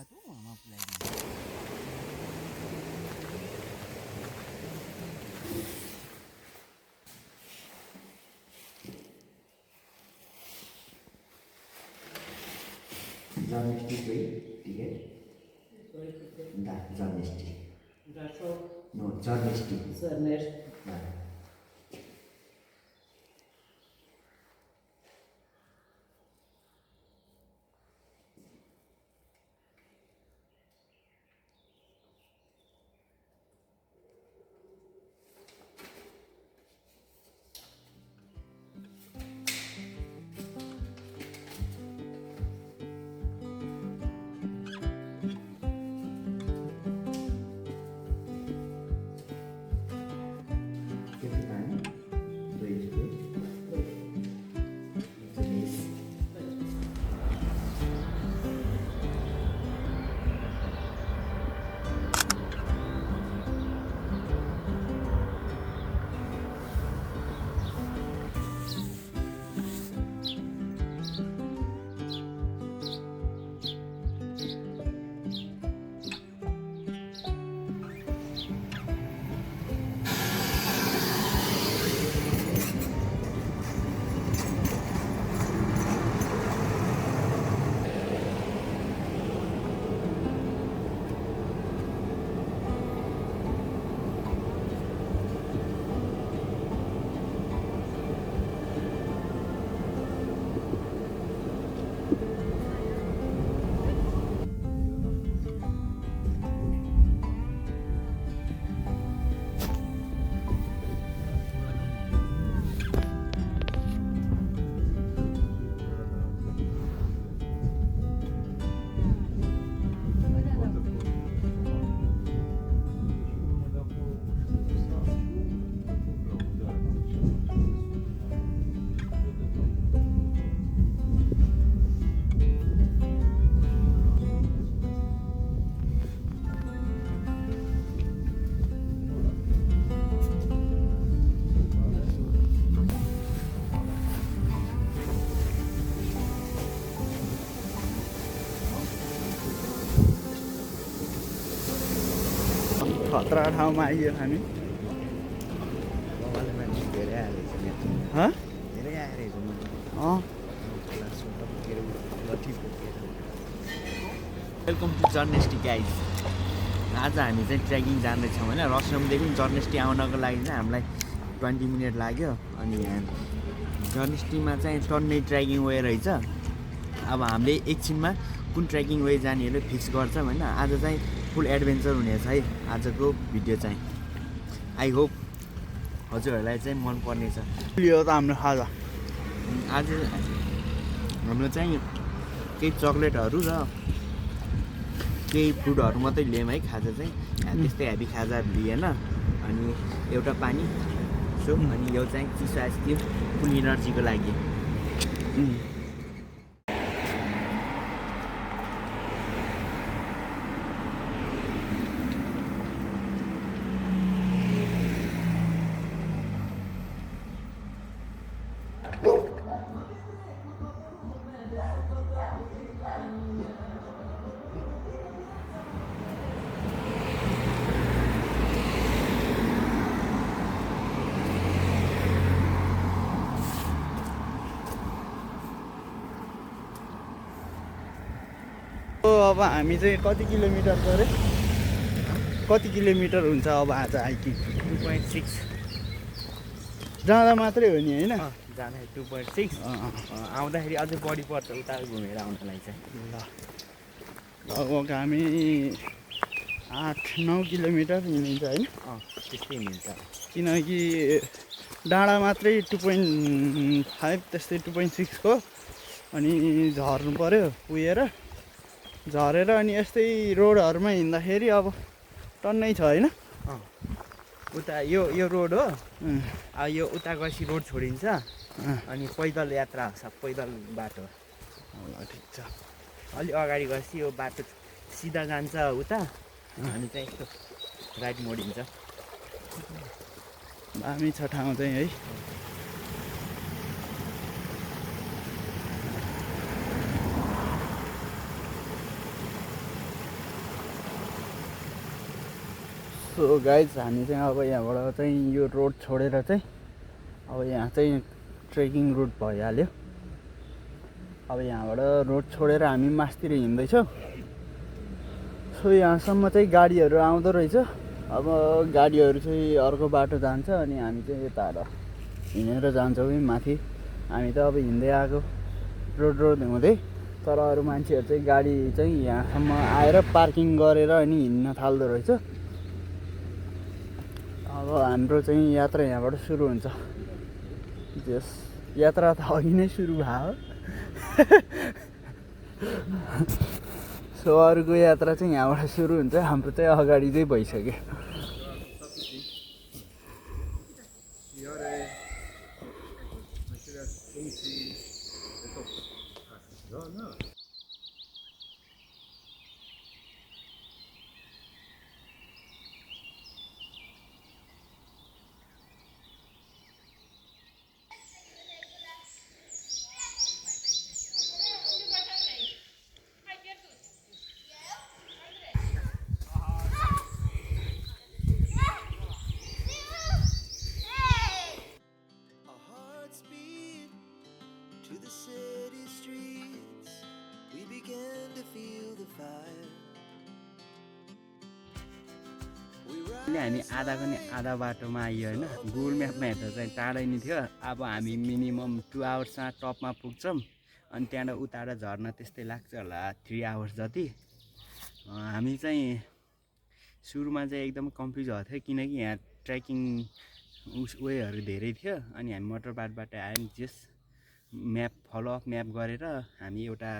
tuh mau pulang. Journalistic ticket? That journalistic. No, journalistic. खतरा ठाउँमा आइयो हामी वेलकम टु जर्नेस्टी गाइज। आज हामी चाहिँ ट्रेकिङ जाँदैछौँ होइन। रसरमदेखि जर्नेस्टी आउनको लागि चाहिँ हामीलाई 20 मिनट लाग्यो। अनि जर्नेस्टीमा चाहिँ टन्नै ट्रेकिङ वे रहेछ। अब हामीले एकछिनमा कुन ट्रेकिङ वे जानेहरू फिक्स गर्छौँ होइन। आज चाहिँ फुल एडभेन्चर हुनेछ है आजको भिडियो चाहिँ। आई होप हजुरहरूलाई चाहिँ मनपर्ने छ। यो त हाम्रो खाजा आज हाम्रो चाहिँ केही चक्लेटहरू र केही फ्रुटहरू मात्रै लियौँ है। खाजा चाहिँ त्यस्तै हेभी खाजाहरू लिएन। अनि एउटा पानी सो अनि यो चाहिँ चिसो आइसक्रिम फुल इनर्जीको लागि। अब हामी चाहिँ कति किलोमिटर गऱ्यो, कति किलोमिटर हुन्छ अब आज हाइकिङ? 2.6 जाँदा मात्रै हो नि होइन? जाँदा 2.6 आउँदाखेरि अझै बढी पर्छ उता घुमेर आउनलाई चाहिँ। लगभग हामी 8-9 किलोमिटर हिँडिन्छ होइन? त्यस्तै हिँड्छ किनकि डाँडा मात्रै 2.5 त्यस्तै 2.6 को। अनि झर्नु पऱ्यो पुगेर झरेर अनि यस्तै रोडहरूमा हिँड्दाखेरि अब टन्नै छ होइन? उता यो रोड हो। यो उता गएपछि रोड छोडिन्छ अनि पैदल यात्रा छ, पैदल बाटो। ल ठिक छ। अलि अगाडि गएपछि यो बाटो सिधा जान्छ उता अनि चाहिँ यस्तो राइट मोडिन्छ। दामी छ ठाउँ चाहिँ है। सो गाइज हामी चाहिँ अब यहाँबाट चाहिँ यो रोड छोडेर चाहिँ अब यहाँ चाहिँ ट्रेकिङ रुट भइहाल्यो। अब यहाँबाट रोड छोडेर हामी मास्तिर हिँड्दैछौँ। सो यहाँसम्म चाहिँ गाडीहरू आउँदो रहेछ। अब गाडीहरू चाहिँ अर्को बाटो जान्छ अनि हामी चाहिँ यता हिँडेर जान्छौँ कि माथि। हामी त अब हिँड्दै आएको रोड हुँदै, तर अरू मान्छेहरू चाहिँ गाडी चाहिँ यहाँसम्म आएर पार्किङ गरेर अनि हिँड्न थाल्दो रहेछ। अब हाम्रो चाहिँ यात्रा यहाँबाट सुरु हुन्छ। जस यात्रा त अघि नै सुरु भयो। सो अरूको यात्रा चाहिँ यहाँबाट सुरु हुन्छ, हाम्रो चाहिँ अगाडि चाहिँ भइसक्यो। हामी आधाको नि आधा बाटोमा आइयो होइन। गुगल म्यापमा हेर्दा चाहिँ टाढै नै थियो। अब हामी मिनिमम 2 आवर्समा टपमा पुग्छौँ अनि त्यहाँबाट उताबाट झर्न त्यस्तै लाग्छ होला 3 आवर्स जति। हामी चाहिँ सुरुमा चाहिँ एकदम कन्फ्युज भएको थियो किनकि यहाँ ट्रेकिङ वेहरू धेरै थियो अनि हामी मोटर बाटोबाट आयौँ। जस म्याप फलोअप म्याप गरेर हामी एउटा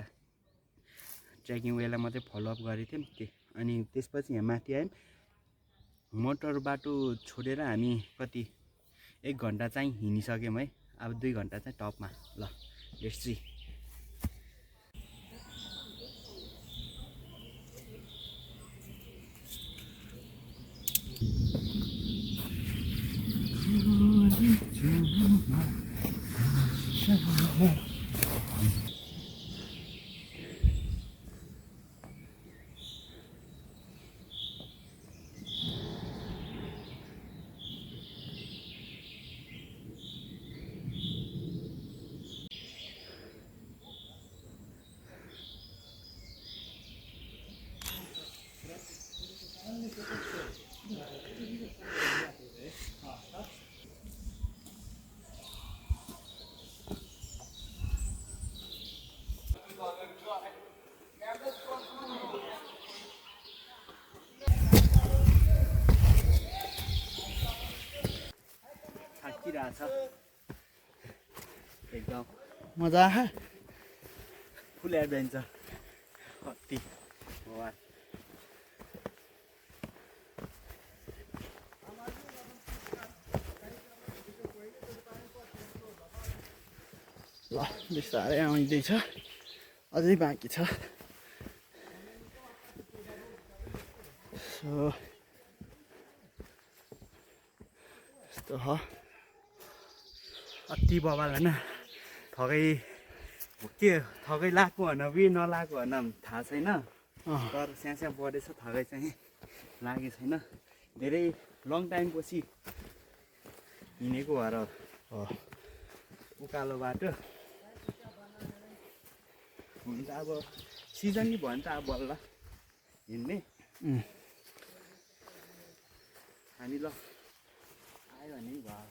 ट्रेकिङ वेलाई मात्रै फलोअप गरेको थियौँ। अनि त्यसपछि यहाँ माथि आयौँ। मोटर बाटो छोडेर हामी कति 1 घन्टा चाहिँ हिँडिसक्यौँ है। अब 2 घन्टा चाहिँ टपमा। ल लेट्स सी। एकदम मजा आयो। फुल एडभेन्चर कति ल बिस्तारै आउँदैछ, अझै बाँकी छ। सो यस्तो हो। अति बवाल होइन। थकै लगाएको भन कि नलाएको भन थाहा छैन, तर स्यास्या बढेछ। थकै चाहिँ लागेको छैन। धेरै लङ टाइमपछि हिँडेको भएर उकालो बाटो हुन्छ। अब सिजन नि भयो भने त अब बल्ल हिँड्ने हामी। ल आयो भने भयो।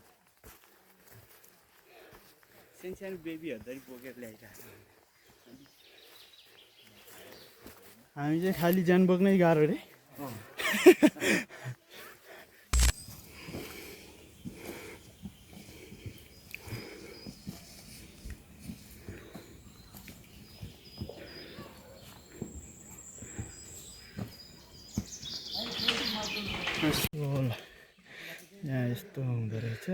सानो बेबीहरू पनि बोकेर ल्याइरहेको छ। हामी चाहिँ खालि ज्यान बोक्नै गाह्रो रे। यहाँ यस्तो हुँदो रहेछ।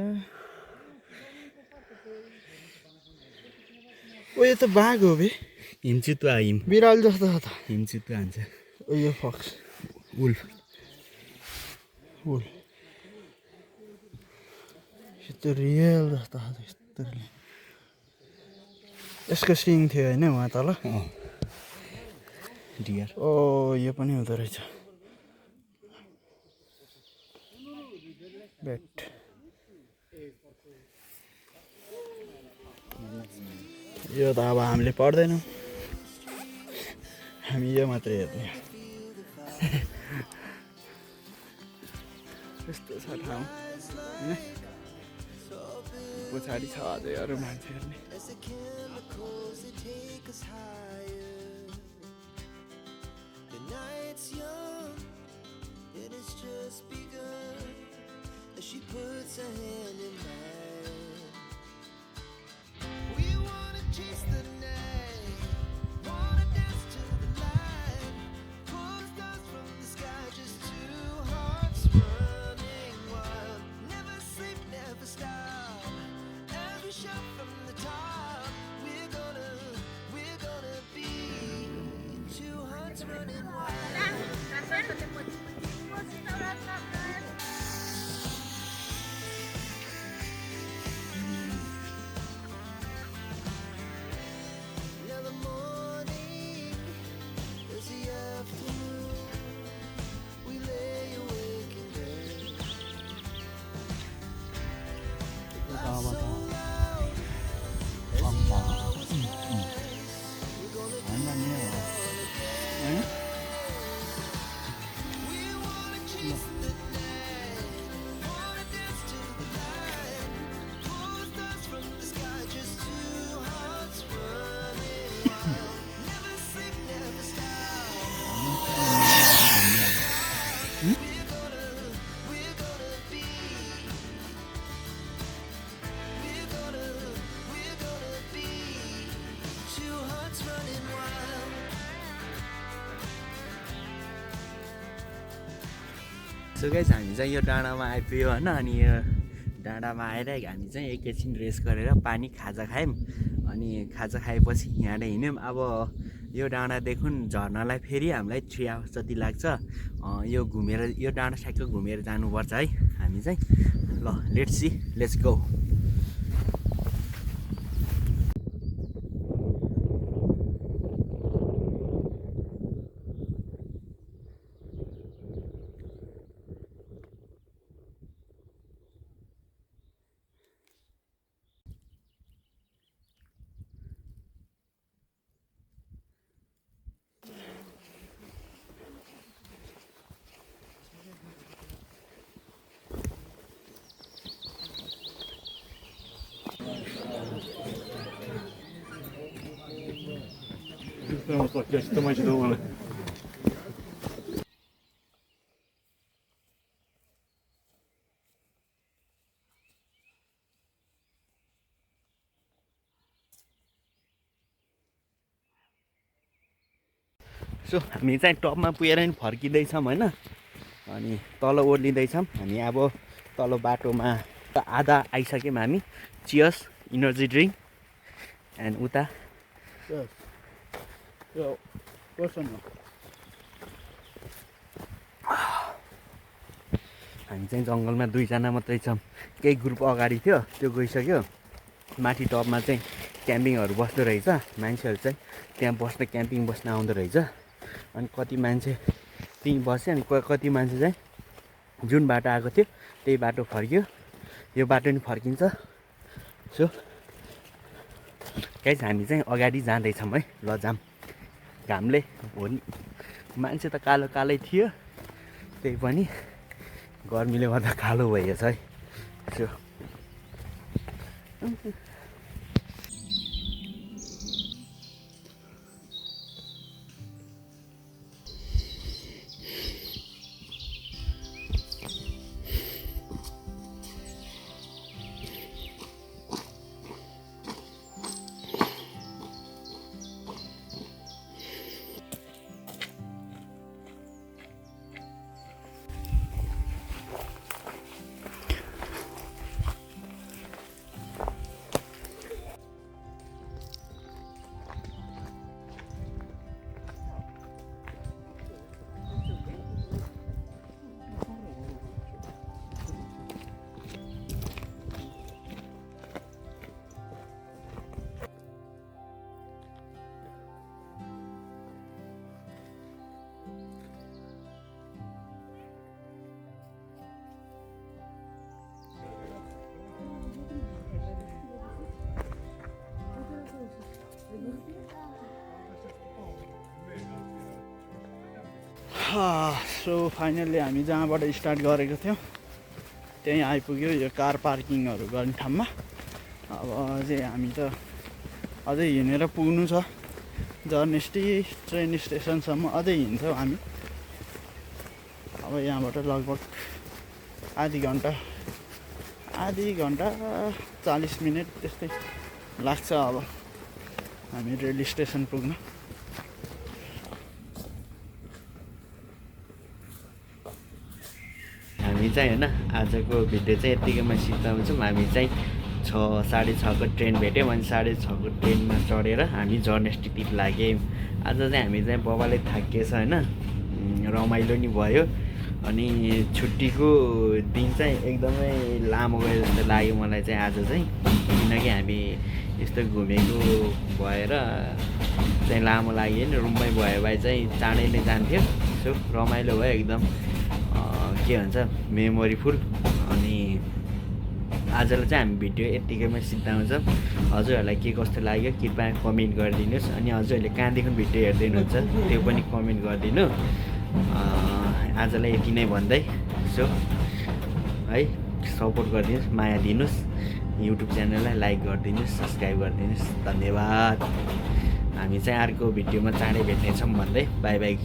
ओ यो त बाघ हो बे। हिमचितुवा बिराल जस्तो छ त। हिमचितुवा हुन्छ। ओ यो फक्स उल्फ यस्तो रियल जस्तो छ यस्तो। यसको सिङ थियो होइन उहाँ तल। डियर। ओ यो पनि हुँदो रहेछ। बेट यो त अब हामीले पढ्दैनौँ, हामी यो मात्रै हेर्ने। यस्तो छ ठाउँ होइन, पछाडि छ अझै अरू मान्छे हेर्ने। She puts her hand in mine. We wanna chase the night, wanna dance to the light, pull stars from the sky, just two hearts running wild. Never sleep, never stop, every shot from the top. We're gonna be two hearts running wild. So guys हामी चाहिँ यो डाँडामा आइपुग्यो होइन। अनि यो डाँडामा आएर हामी चाहिँ एकैछिन रेस्ट गरेर पानी खाजा खायौँ। अनि खाजा खाएपछि यहाँबाट हिँड्यौँ। अब यो डाँडादेखि झर्नालाई फेरि हामीलाई 3 आवर्स जति लाग्छ। यो घुमेर यो डाँडा ठ्याक्क घुमेर जानुपर्छ है हामी चाहिँ। ल लेट्स सी, लेट्स गो। Yस्तो मान्छे त मलाई सो हामी चाहिँ टपमा पुगेर नि फर्किँदैछौँ होइन। अनि तल ओर्लिँदैछौँ हामी। अब तल बाटोमा आधा आइसक्यौँ हामी। चियर्स इनर्जी ड्रिङ्क एन्ड उता हामी चाहिँ जङ्गलमा 2 जना मात्रै छौँ। केही ग्रुप अगाडि थियो, त्यो गइसक्यो। माथि टपमा चाहिँ क्याम्पिङहरू बस्दो रहेछ मान्छेहरू चाहिँ, त्यहाँ बस्न क्याम्पिङ बस्न आउँदो रहेछ। अनि कति मान्छे त्यहीँ बस्यो। अनि कति मान्छे चाहिँ जुन बाटो आएको थियो त्यही बाटो फर्क्यो। यो बाटो नि फर्किन्छ। सो गाइस हामी चाहिँ अगाडि जाँदैछौँ है। ल जाम। घामले हो नि, मान्छे त कालो कालै थियो, त्यही पनि गर्मीले गर्दा कालो भइएछ है। सो सो फाइनल्ली हामी जहाँबाट स्टार्ट गरेको थियौँ त्यहीँ आइपुग्यो यो कार पार्किङहरू गर्ने ठाउँमा। अब अझै हामी त अझै हिँडेर पुग्नु छ जर्नेस्टी ट्रेन स्टेसनसम्म अझै हिँड्छौँ हामी। अब यहाँबाट लगभग आधी घन्टा 40 मिनट त्यस्तै लाग्छ अब हामी रेल स्टेसन पुग्न। हामी चाहिँ होइन आजको भिडियो चाहिँ यत्तिकैमा सिद्धाउँछौँ। हामी चाहिँ 6:30 को ट्रेन भेट्यौँ अनि 6:30 को ट्रेनमा चढेर हामी जर्नेस्टीतिर लाग्यौँ। आज चाहिँ हामी चाहिँ बबाले थाकिएछ होइन, रमाइलो नि भयो। अनि छुट्टीको दिन चाहिँ एकदमै लामो गयो जस्तो लाग्यो मलाई चाहिँ आज चाहिँ, किनकि हामी यस्तो घुमेको भएर चाहिँ लामो लाग्यो नि। रुममै भयो भए चाहिँ चाँडै नै जान्थ्यो। सो रमाइलो भयो एकदम, के भन्छ मेमोरीफुल। अनि आजलाई चाहिँ हामी भिडियो यत्तिकैमा सिद्धाउँछौँ। हजुरहरूलाई के कस्तो लाग्यो कृपया कमेन्ट गरिदिनुहोस्। अनि हजुरहरूले कहाँदेखि भिडियो हेर्दै हुनुहुन्छ त्यो पनि कमेन्ट गरिदिनु। आजलाई यति नै भन्दै सो है सपोर्ट गरिदिनुहोस्, माया दिनुहोस्। युट्युब च्यानललाई लाइक गरिदिनुहोस्, सब्सक्राइब गरिदिनुहोस्। धन्यवाद। हामी चाहिँ अर्को भिडियोमा चाँडै भेट्नेछौँ भन्दै बाई बाई।